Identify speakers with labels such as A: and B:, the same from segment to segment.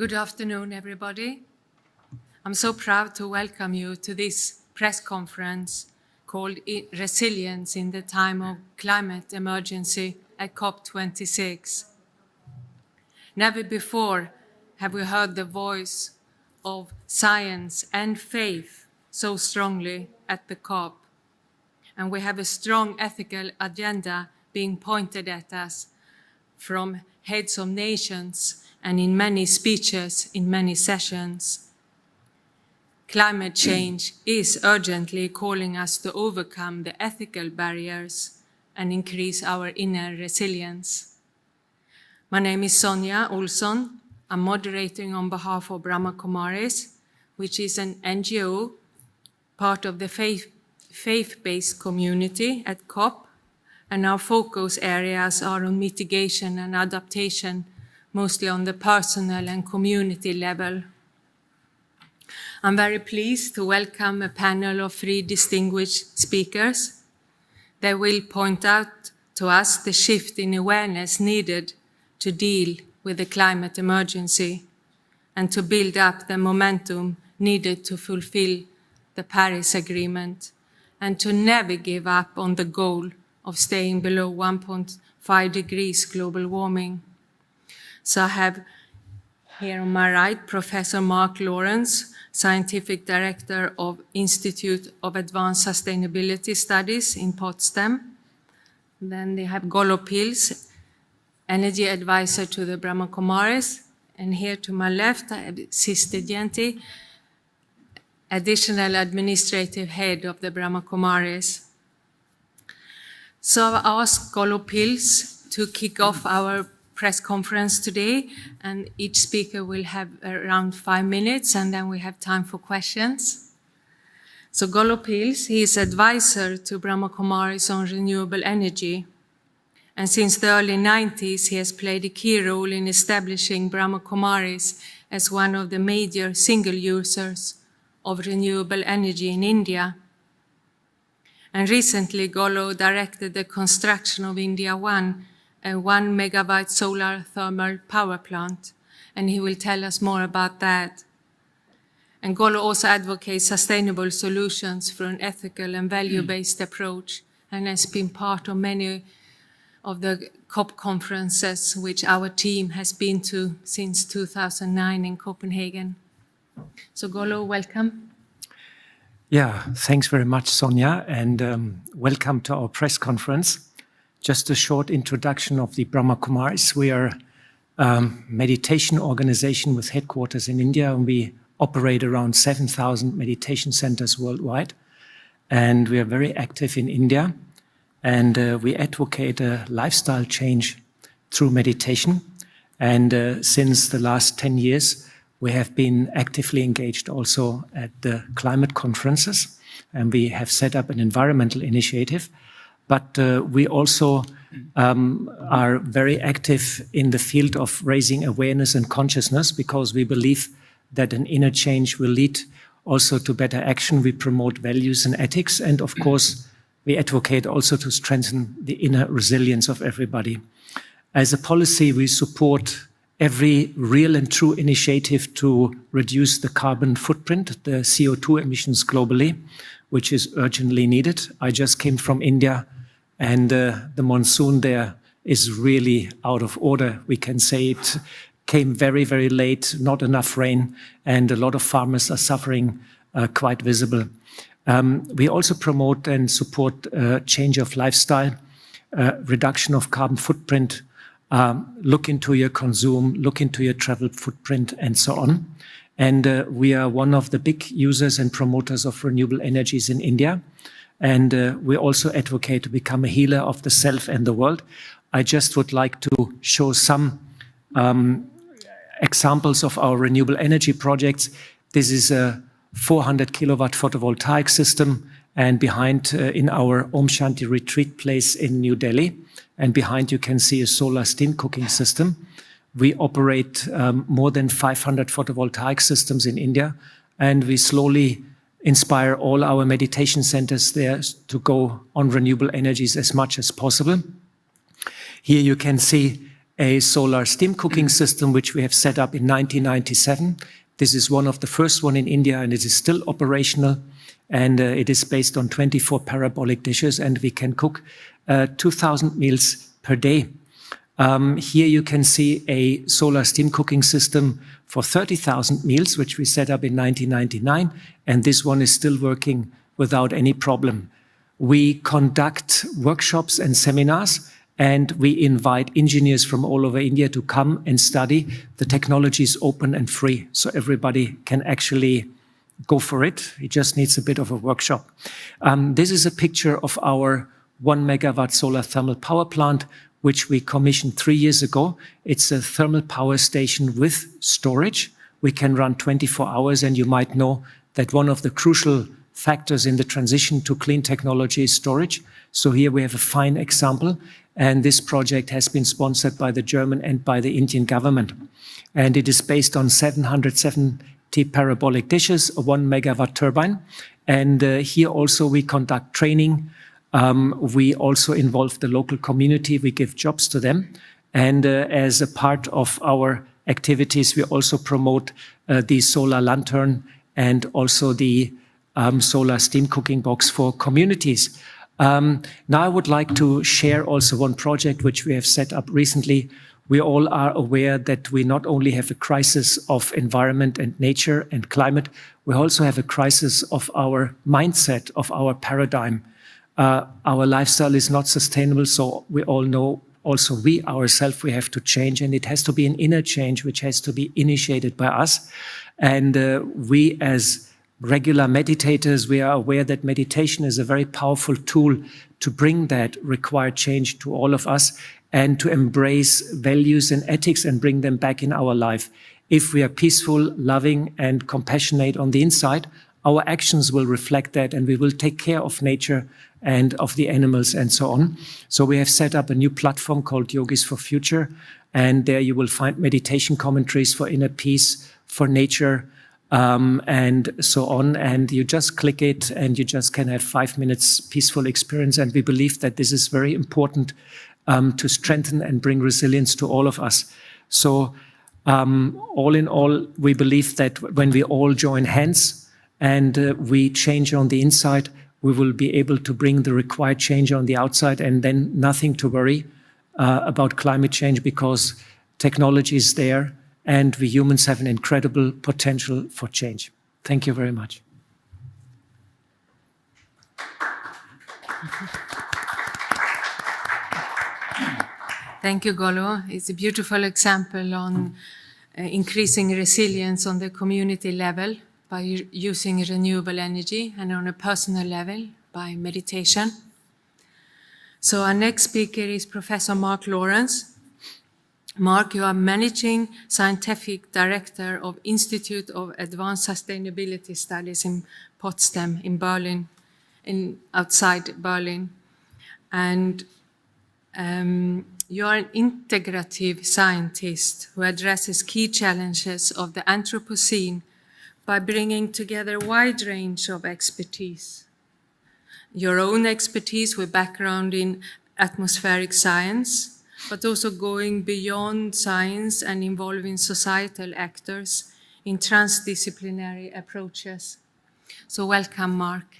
A: Good afternoon, everybody. I'm so proud to welcome you to this press conference called Resilience in the Time of Climate Emergency at COP26. Never before have we heard the voice of science and faith so strongly at the COP. And we have a strong ethical agenda being pointed at us from heads of nations and in many speeches, in many sessions. Climate change is urgently calling us to overcome the ethical barriers and increase our inner resilience. My name is Sonja Olsson. I'm moderating on behalf of Brahma Kumaris, which is an NGO, part of the faith-based community at COP, and our focus areas are on mitigation and adaptation, mostly on the personal and community level. I'm very pleased to welcome a panel of 3 distinguished speakers. They will point out to us the shift in awareness needed to deal with the climate emergency and to build up the momentum needed to fulfill the Paris Agreement and to never give up on the goal of staying below 1.5 degrees global warming. So I have here on my right Professor Mark Lawrence, Scientific Director of Institute of Advanced Sustainability Studies in Potsdam. Then they have Golo Pils, Energy Advisor to the Brahma Kumaris. And here to my left, I have Sister Jenti, Additional Administrative Head of the Brahma Kumaris. So I've asked Golo Pils to kick off our press conference today, and each speaker will have around 5 minutes, and then we have time for questions. So Golo Pils, he is advisor to Brahma Kumaris on renewable energy, and since the early 90s, he has played a key role in establishing Brahma Kumaris as one of the major single users of renewable energy in India. And recently, Golo directed the construction of India One, a 1 megawatt solar thermal power plant, and he will tell us more about that. And Golo also advocates sustainable solutions for an ethical and value-based approach, and has been part of many of the COP conferences which our team has been to since 2009 in Copenhagen. So Golo, welcome.
B: Yeah, thanks very much, Sonja, and welcome to our press conference. Just a short introduction of the Brahma Kumaris. We are a meditation organization with headquarters in India, and we operate around 7,000 meditation centers worldwide. And we are very active in India, and we advocate a lifestyle change through meditation. And since the last 10 years, we have been actively engaged also at the climate conferences, and we have set up an environmental initiative. But we also are very active in the field of raising awareness and consciousness, because we believe that an inner change will lead also to better action. We promote values and ethics, and of course, we advocate also to strengthen the inner resilience of everybody. As a policy, we support every real and true initiative to reduce the carbon footprint, the CO2 emissions globally, which is urgently needed. I just came from India, and the monsoon there is really out of order. We can say it came very, very late, not enough rain, and a lot of farmers are suffering quite visible. We also promote and support change of lifestyle, reduction of carbon footprint, look into your consume, look into your travel footprint, and so on. And we are one of the big users and promoters of renewable energies in India. And we also advocate to become a healer of the self and the world. I just would like to show some examples of our renewable energy projects. This is a 400 kilowatt photovoltaic system, and behind in our Om Shanti retreat place in New Delhi. And behind you can see a solar steam cooking system. We operate more than 500 photovoltaic systems in India, and we slowly inspire all our meditation centers there to go on renewable energies as much as possible. Here you can see a solar steam cooking system, which we have set up in 1997. This is one of the first one in India, and it is still operational. And it is based on 24 parabolic dishes, and we can cook 2,000 meals per day. Here you can see a solar steam cooking system for 30,000 meals, which we set up in 1999, and this one is still working without any problem. We conduct workshops and seminars, and we invite engineers from all over India to come and study. The technology is open and free, so everybody can actually go for it. It just needs a bit of a workshop. This is a picture of our 1 megawatt solar thermal power plant, which we commissioned 3 years ago. It's a thermal power station with storage. We can run 24 hours, and you might know that one of the crucial factors in the transition to clean technology is storage. So here we have a fine example, and this project has been sponsored by the German and by the Indian government. And it is based on 770 parabolic dishes, a 1 megawatt turbine. And here also we conduct training. We also involve the local community. We give jobs to them. And as a part of our activities, we also promote the solar lantern and also the solar steam cooking box for communities. Now I would like to share also one project which we have set up recently. We all are aware that we not only have a crisis of environment and nature and climate, we also have a crisis of our mindset, of our paradigm. Our lifestyle is not sustainable, so we all know also we ourselves, we have to change, and it has to be an inner change which has to be initiated by us. And we as regular meditators, we are aware that meditation is a very powerful tool to bring that required change to all of us and to embrace values and ethics and bring them back in our life. If we are peaceful, loving, and compassionate on the inside, our actions will reflect that, and we will take care of nature and of the animals and so on. So we have set up a new platform called Yogis for Future, and there you will find meditation commentaries for inner peace, for nature, and so on. And you just click it and you just can have 5 minutes peaceful experience. And we believe that this is very important to strengthen and bring resilience to all of us. So all in all, we believe that when we all join hands and we change on the inside, we will be able to bring the required change on the outside, and then nothing to worry about climate change, because technology is there and we humans have an incredible potential for change. Thank you very much.
A: Thank you, Golo. It's a beautiful example on increasing resilience on the community level by using renewable energy, and on a personal level by meditation. So our next speaker is Professor Mark Lawrence. Mark, you are Managing Scientific Director of Institute of Advanced Sustainability Studies in Potsdam in Berlin, outside Berlin. And you are an integrative scientist who addresses key challenges of the Anthropocene by bringing together a wide range of expertise. Your own expertise with background in atmospheric science, but also going beyond science and involving societal actors in transdisciplinary approaches. So welcome, Mark.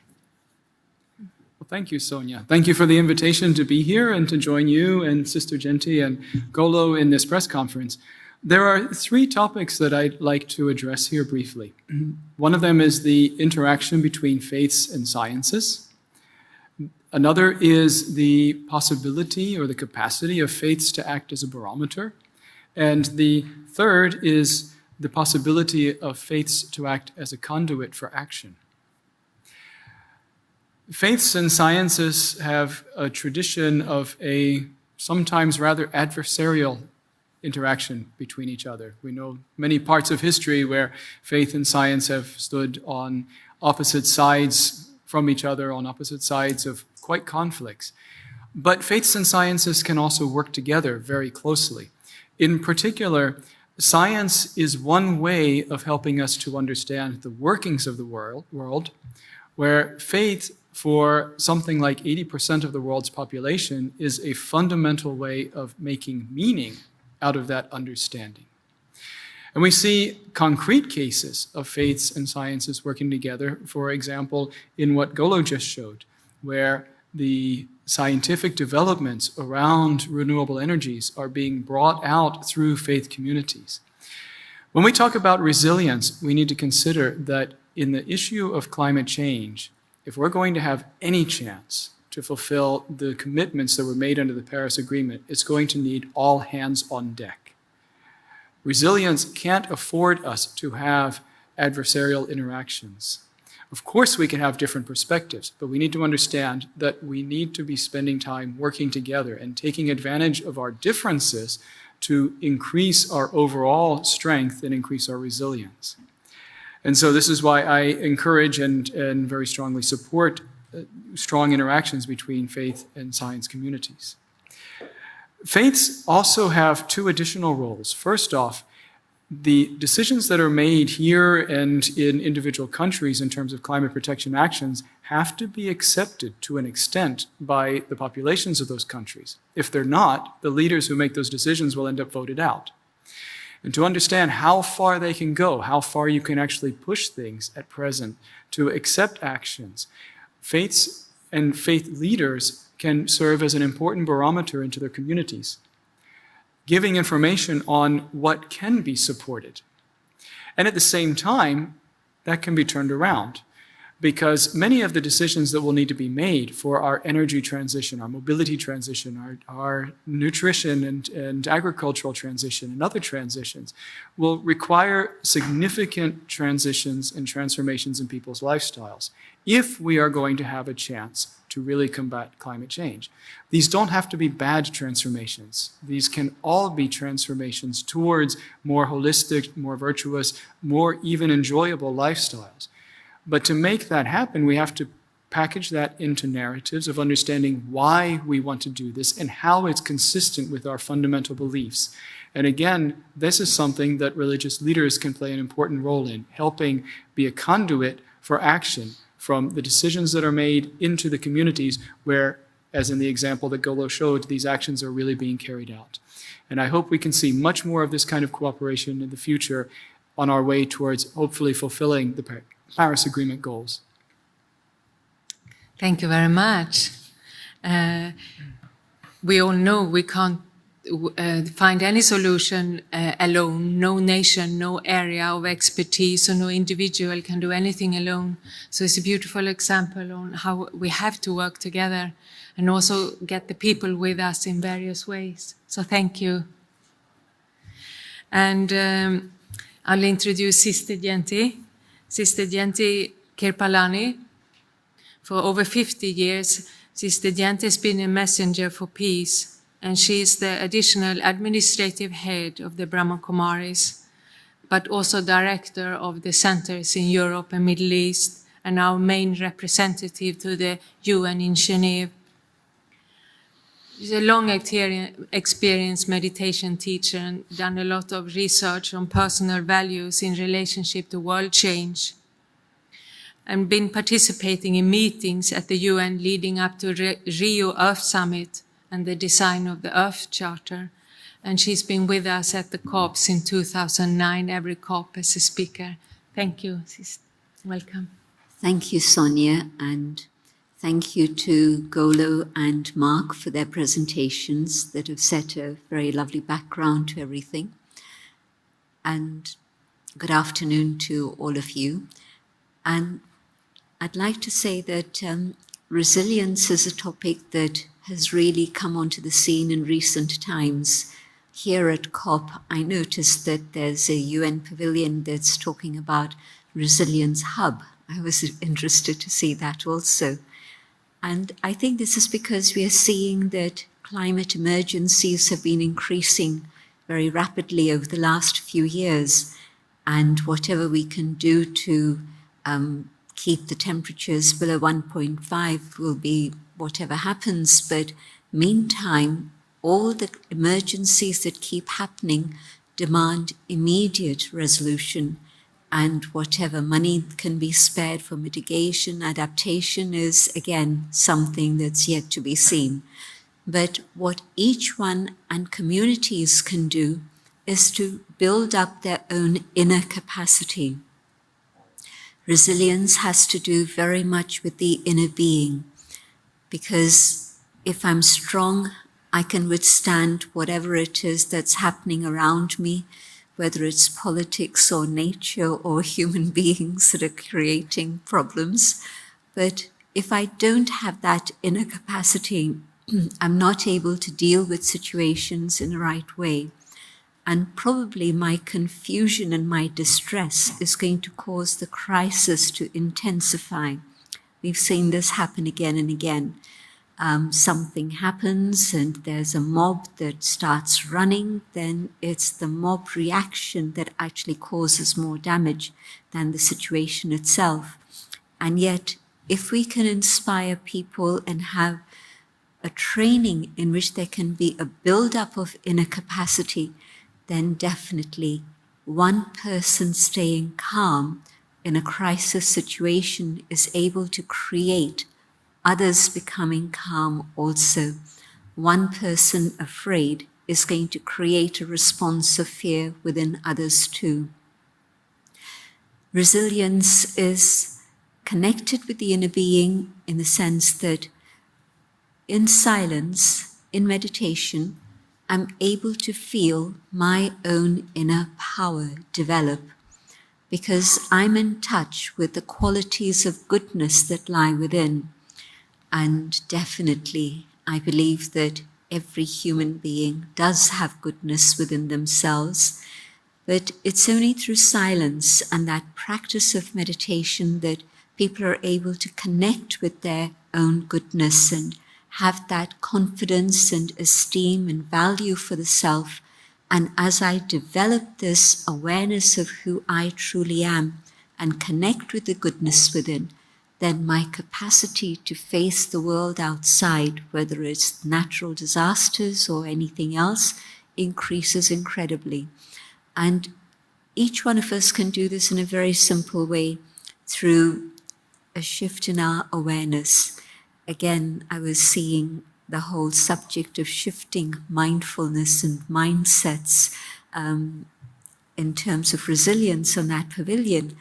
C: Well, thank you, Sonia. Thank you for the invitation to be here and to join you and Sister Genti and Golo in this press conference. There are 3 topics that I'd like to address here briefly. One of them is the interaction between faiths and sciences. Another is the possibility or the capacity of faiths to act as a barometer. And the third is the possibility of faiths to act as a conduit for action. Faiths and sciences have a tradition of a sometimes rather adversarial interaction between each other. We know many parts of history where faith and science have stood on opposite sides from each other, on opposite sides of quite conflicts. But faiths and sciences can also work together very closely. In particular, science is one way of helping us to understand the workings of the world, where faith, for something like 80% of the world's population, is a fundamental way of making meaning out of that understanding. And we see concrete cases of faiths and sciences working together, for example, in what Golo just showed, where the scientific developments around renewable energies are being brought out through faith communities. When we talk about resilience, we need to consider that in the issue of climate change, if we're going to have any chance to fulfill the commitments that were made under the Paris Agreement, it's going to need all hands on deck. Resilience can't afford us to have adversarial interactions. Of course, we can have different perspectives, but we need to understand that we need to be spending time working together and taking advantage of our differences to increase our overall strength and increase our resilience. And so this is why I encourage and very strongly support strong interactions between faith and science communities. Faiths also have two additional roles. First off, the decisions that are made here and in individual countries in terms of climate protection actions have to be accepted to an extent by the populations of those countries. If they're not, the leaders who make those decisions will end up voted out. And to understand how far they can go, how far you can actually push things at present to accept actions, faiths and faith leaders can serve as an important barometer into their communities, giving information on what can be supported. And at the same time, that can be turned around, because many of the decisions that will need to be made for our energy transition, our mobility transition, our nutrition and agricultural transition and other transitions will require significant transitions and transformations in people's lifestyles if we are going to have a chance to really combat climate change. These don't have to be bad transformations. These can all be transformations towards more holistic, more virtuous, more even enjoyable lifestyles. But to make that happen, we have to package that into narratives of understanding why we want to do this and how it's consistent with our fundamental beliefs. And again, this is something that religious leaders can play an important role in, helping be a conduit for action from the decisions that are made into the communities where, as in the example that Golo showed, these actions are really being carried out. And I hope we can see much more of this kind of cooperation in the future on our way towards hopefully fulfilling the Paris Agreement goals.
A: Thank you very much. We all know we can't find any solution alone. No nation, no area of expertise, or no individual can do anything alone. So it's a beautiful example on how we have to work together and also get the people with us in various ways. So thank you. And I'll introduce Sister Jenti. Sister Jenti Kirpalani. For over 50 years, Sister Jenti has been a messenger for peace, and she is the additional administrative head of the Brahma Kumaris, but also director of the centers in Europe and Middle East, and our main representative to the UN in Geneva. She's a long experienced meditation teacher and done a lot of research on personal values in relationship to world change, and been participating in meetings at the UN leading up to Rio Earth Summit and the design of the Earth Charter. And she's been with us at the COP since 2009, every COP as a speaker. Thank you, sister. Welcome.
D: Thank you, Sonia, and thank you to Golo and Mark for their presentations that have set a very lovely background to everything. And good afternoon to all of you. And I'd like to say that resilience is a topic that has really come onto the scene in recent times. Here at COP, I noticed that there's a UN pavilion that's talking about Resilience Hub. I was interested to see that also. And I think this is because we are seeing that climate emergencies have been increasing very rapidly over the last few years. And whatever we can do to keep the temperatures below 1.5 will be whatever happens. But meantime, all the emergencies that keep happening demand immediate resolution, and whatever money can be spared for mitigation, adaptation is, again, something that's yet to be seen. But what each one and communities can do is to build up their own inner capacity. Resilience has to do very much with the inner being, because if I'm strong, I can withstand whatever it is that's happening around me, whether it's politics or nature or human beings that are creating problems. But if I don't have that inner capacity, I'm not able to deal with situations in the right way. And probably my confusion and my distress is going to cause the crisis to intensify. We've seen this happen again and again. Something happens and there's a mob that starts running, then it's the mob reaction that actually causes more damage than the situation itself. And yet, if we can inspire people and have a training in which there can be a build-up of inner capacity, then definitely one person staying calm in a crisis situation is able to create others becoming calm also. One person afraid is going to create a response of fear within others too. Resilience is connected with the inner being in the sense that in silence, in meditation, I'm able to feel my own inner power develop, because I'm in touch with the qualities of goodness that lie within. And definitely, I believe that every human being does have goodness within themselves, but it's only through silence and that practice of meditation that people are able to connect with their own goodness and have that confidence and esteem and value for the self. And as I develop this awareness of who I truly am and connect with the goodness within, then my capacity to face the world outside, whether it's natural disasters or anything else, increases incredibly. And each one of us can do this in a very simple way through a shift in our awareness. Again, I was seeing the whole subject of shifting mindfulness and mindsets in terms of resilience on that pavilion.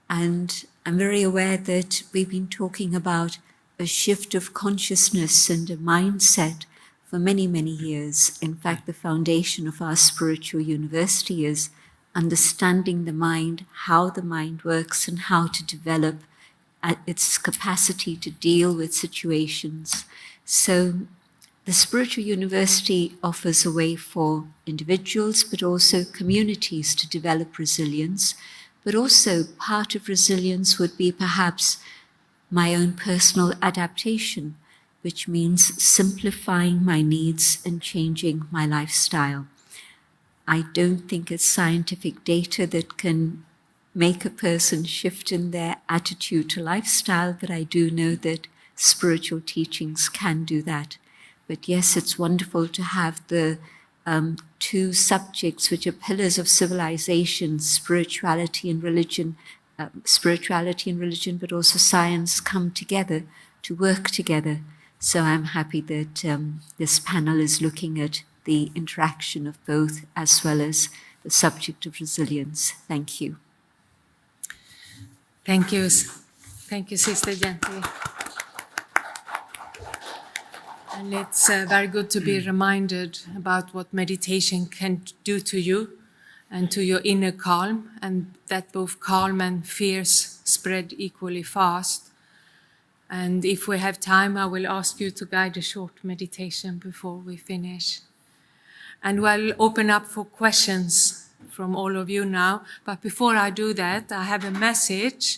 D: And I'm very aware that we've been talking about a shift of consciousness and a mindset for many, many years. In fact, the foundation of our spiritual university is understanding the mind, how the mind works, and how to develop its capacity to deal with situations. So the spiritual university offers a way for individuals, but also communities to develop resilience. But also part of resilience would be perhaps my own personal adaptation, which means simplifying my needs and changing my lifestyle. I don't think it's scientific data that can make a person shift in their attitude to lifestyle, but I do know that spiritual teachings can do that. But yes, it's wonderful to have the two subjects which are pillars of civilization, spirituality and religion, but also science come together to work together. So I'm happy that this panel is looking at the interaction of both as well as the subject of resilience. Thank you.
A: Thank you. Thank you, Sister Gentile. And it's very good to be reminded about what meditation can do to you and to your inner calm, and that both calm and fears spread equally fast. And if we have time, I will ask you to guide a short meditation before we finish. And we'll open up for questions from all of you now. But before I do that, I have a message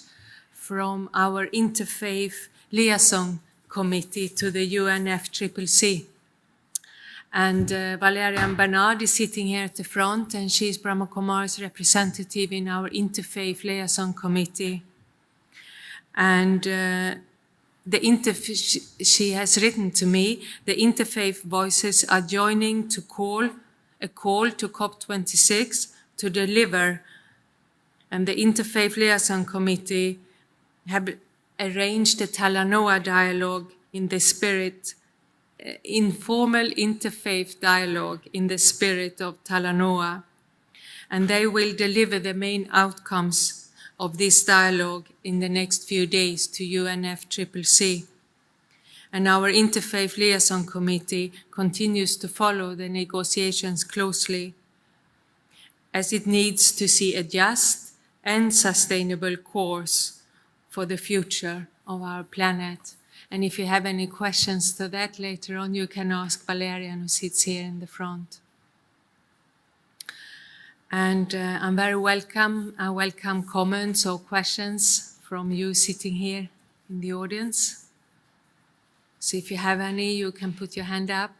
A: from our Interfaith Liaison Committee to the UNFCCC. And Valerian Bernard is sitting here at the front, and she's Brahma Kumar's representative in our Interfaith Liaison Committee. And she has written to me, the interfaith voices are joining to a call to COP26 to deliver, and the Interfaith Liaison Committee have arranged a Talanoa dialogue in the spirit informal interfaith dialogue in the spirit of Talanoa, and they will deliver the main outcomes of this dialogue in the next few days to UNFCCC. And our Interfaith Liaison Committee continues to follow the negotiations closely, as it needs to see a just and sustainable course for the future of our planet. And if you have any questions to that later on, you can ask Valerian, who sits here in the front. And I welcome comments or questions from you sitting here in the audience. So if you have any, you can put your hand up.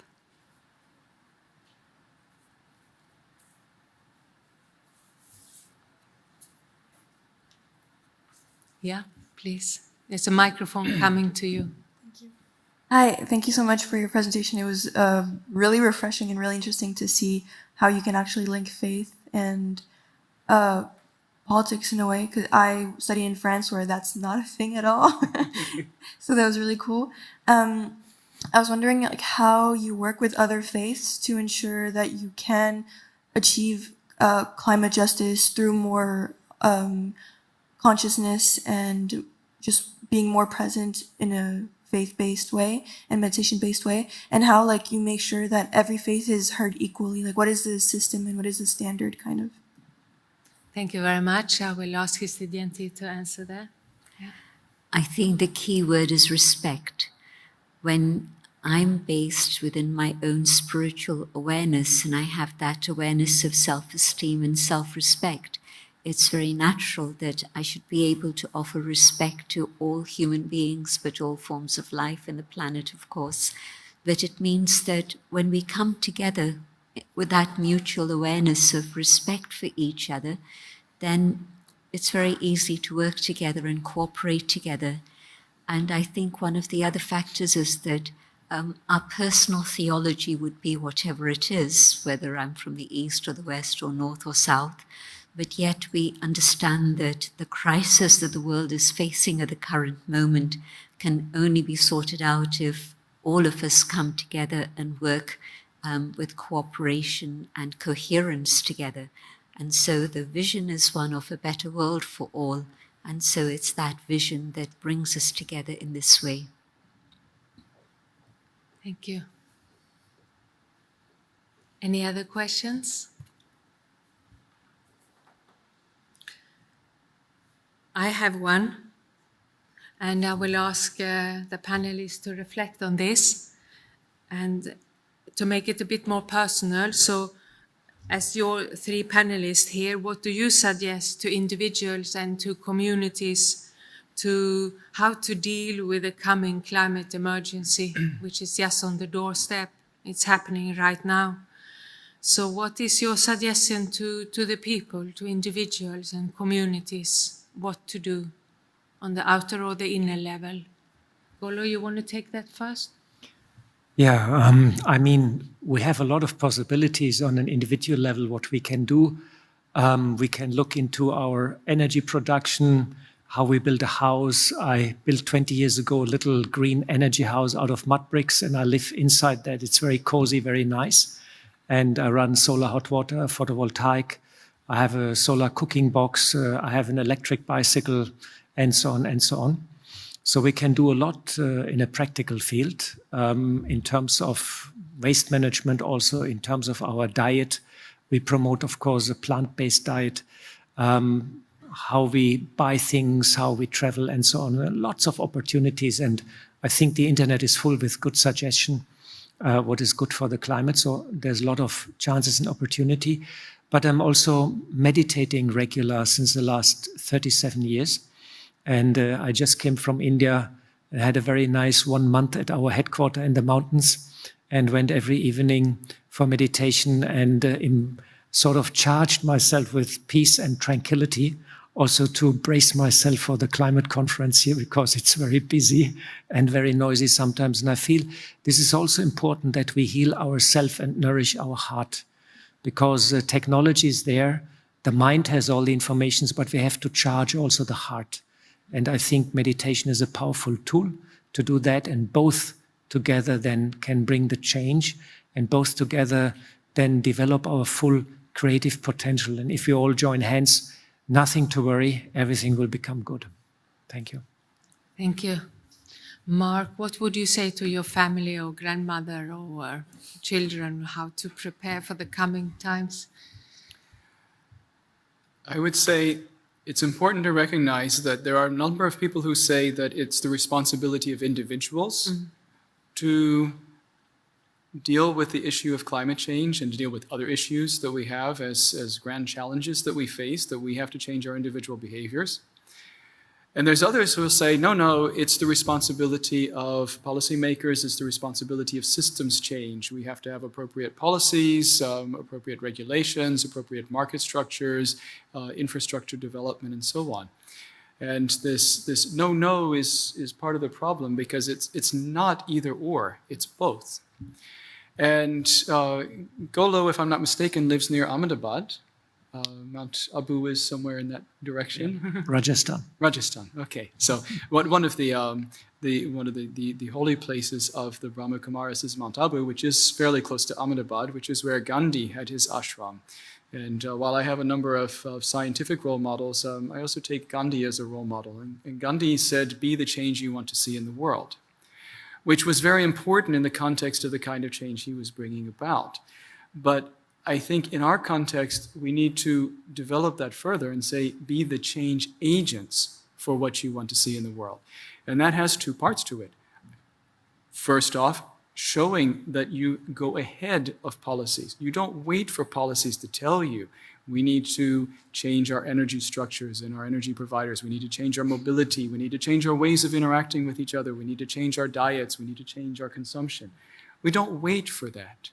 A: Yeah, please. There's a microphone coming to you.
E: Thank you. Hi, thank you so much for your presentation. It was really refreshing and really interesting to see how you can actually link faith and politics in a way, because I study in France where that's not a thing at all. So that was really cool. I was wondering like how you work with other faiths to ensure that you can achieve climate justice through more consciousness and just being more present in a faith-based way and meditation-based way, and how like you make sure that every faith is heard equally. Like what is the system and what is the standard kind of?
A: Thank you very much. I will ask His Dignity to answer that. Yeah.
D: I think the key word is respect. When I'm based within my own spiritual awareness and I have that awareness of self-esteem and self-respect, it's very natural that I should be able to offer respect to all human beings, but all forms of life and the planet, of course. But it means that when we come together with that mutual awareness of respect for each other, then it's very easy to work together and cooperate together. And I think one of the other factors is that our personal theology would be whatever it is, whether I'm from the East or the West or North or South, but yet we understand that the crisis that the world is facing at the current moment can only be sorted out if all of us come together and work with cooperation and coherence together. And so the vision is one of a better world for all. And so it's that vision that brings us together in this way.
A: Thank you. Any other questions? I have one, and I will ask the panelists to reflect on this and to make it a bit more personal. So, as your three panelists here, what do you suggest to individuals and to communities to how to deal with the coming climate emergency, which is just on the doorstep? It's happening right now. So what is your suggestion to the people, to individuals and communities, what to do on the outer or the inner level? Golo, you want to take that first?
B: Yeah, I mean, we have a lot of possibilities on an individual level, what we can do. We can look into our energy production, how we build a house. I built 20 years ago a little green energy house out of mud bricks, and I live inside that. It's very cozy, very nice. And I run solar hot water, photovoltaic. I have a solar cooking box. I have an electric bicycle, and so on and so on. So we can do a lot in a practical field in terms of waste management, also in terms of our diet. We promote, of course, a plant-based diet, how we buy things, how we travel, and so on. Lots of opportunities. And I think the internet is full with good suggestion, what is good for the climate. So there's a lot of chances and opportunity. But I'm also meditating regular since the last 37 years. And I just came from India and had a very nice 1 month at our headquarters in the mountains and went every evening for meditation and sort of charged myself with peace and tranquility, also to brace myself for the climate conference here because it's very busy and very noisy sometimes. And I feel this is also important that we heal ourselves and nourish our heart because technology is there. The mind has all the information, but we have to charge also the heart. And I think meditation is a powerful tool to do that. And both together then can bring the change, and both together then develop our full creative potential. And if we all join hands, nothing to worry, everything will become good. Thank you.
A: Thank you. Mark, what would you say to your family or grandmother or children, how to prepare for the coming times?
C: I would say it's important to recognize that there are a number of people who say that it's the responsibility of individuals to deal with the issue of climate change and to deal with other issues that we have as grand challenges that we face, that we have to change our individual behaviors. And there's others who will say, no, it's the responsibility of policymakers, it's the responsibility of systems change. We have to have appropriate policies, appropriate regulations, appropriate market structures, infrastructure development, and so on. And this no is part of the problem because it's not either or, it's both. And Golo, if I'm not mistaken, lives near Ahmedabad. Mount Abu is somewhere in that direction.
B: Rajasthan.
C: Rajasthan. Okay. So one of the holy places of the Brahma Kumaris is Mount Abu, which is fairly close to Ahmedabad, which is where Gandhi had his ashram. And while I have a number of scientific role models, I also take Gandhi as a role model. And Gandhi said, "Be the change you want to see in the world," which was very important in the context of the kind of change he was bringing about. But I think in our context, we need to develop that further and say, be the change agents for what you want to see in the world. And that has two parts to it. First off, showing that you go ahead of policies. You don't wait for policies to tell you. We need to change our energy structures and our energy providers. We need to change our mobility. We need to change our ways of interacting with each other. We need to change our diets. We need to change our consumption. We don't wait for that.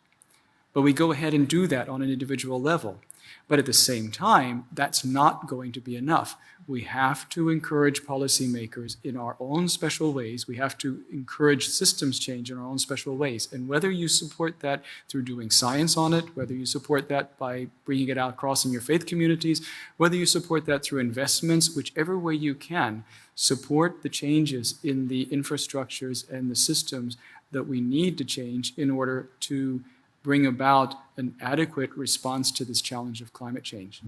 C: But we go ahead and do that on an individual level. But at the same time, that's not going to be enough. We have to encourage policymakers in our own special ways. We have to encourage systems change in our own special ways. And whether you support that through doing science on it, whether you support that by bringing it out across in your faith communities, whether you support that through investments, whichever way you can, support the changes in the infrastructures and the systems that we need to change in order to bring about an adequate response to this challenge of climate change.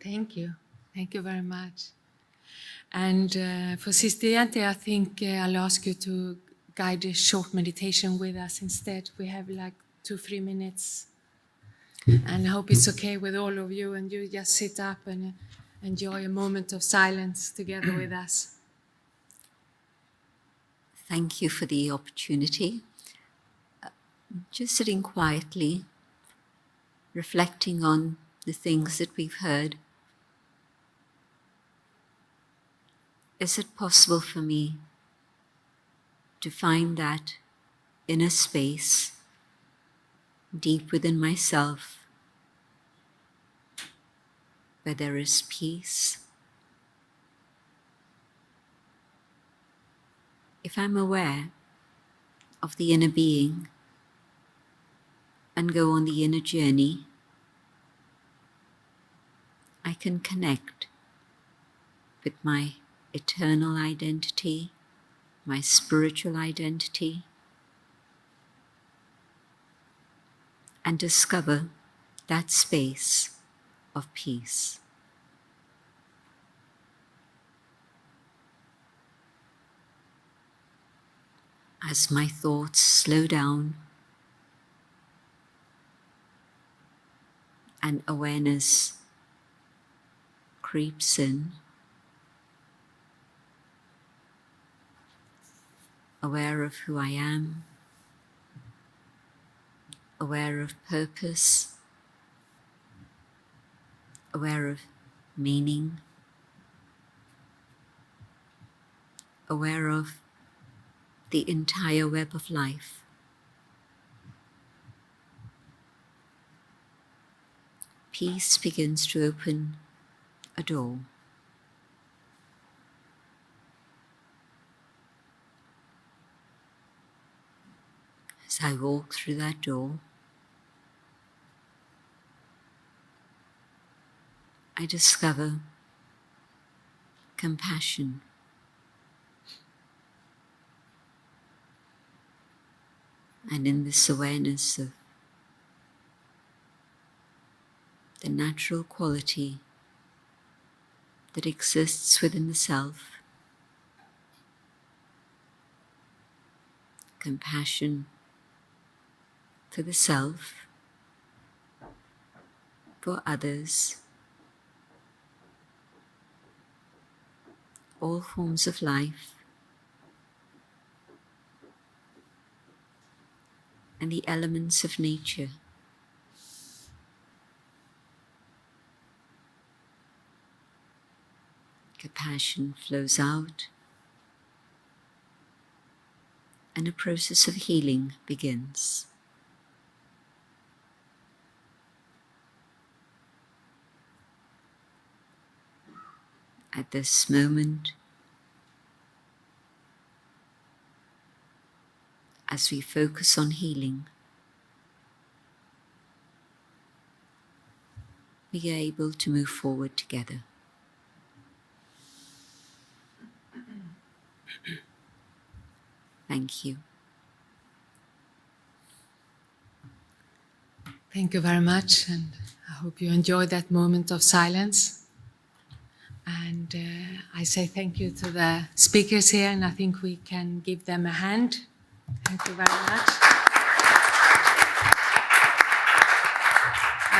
A: Thank you. Thank you very much. And for Sister Yante, I think I'll ask you to guide a short meditation with us instead. We have like 2-3 minutes. And I hope it's okay with all of you and you just sit up and enjoy a moment of silence together with us.
D: Thank you for the opportunity. Just sitting quietly, reflecting on the things that we've heard. Is it possible for me to find that inner space deep within myself where there is peace? If I'm aware of the inner being, and go on the inner journey, I can connect with my eternal identity, my spiritual identity, and discover that space of peace. As my thoughts slow down, and awareness creeps in, aware of who I am, aware of purpose, aware of meaning, aware of the entire web of life. Peace begins to open a door. As I walk through that door, I discover compassion, And in this awareness of the natural quality that exists within the self, compassion for the self, for others, all forms of life, and the elements of nature. Compassion flows out, and a process of healing begins. At this moment, as we focus on healing, we are able to move forward together. Thank you.
A: Thank you very much, and I hope you enjoyed that moment of silence. And I say thank you to the speakers here, and I think we can give them a hand. Thank you very much.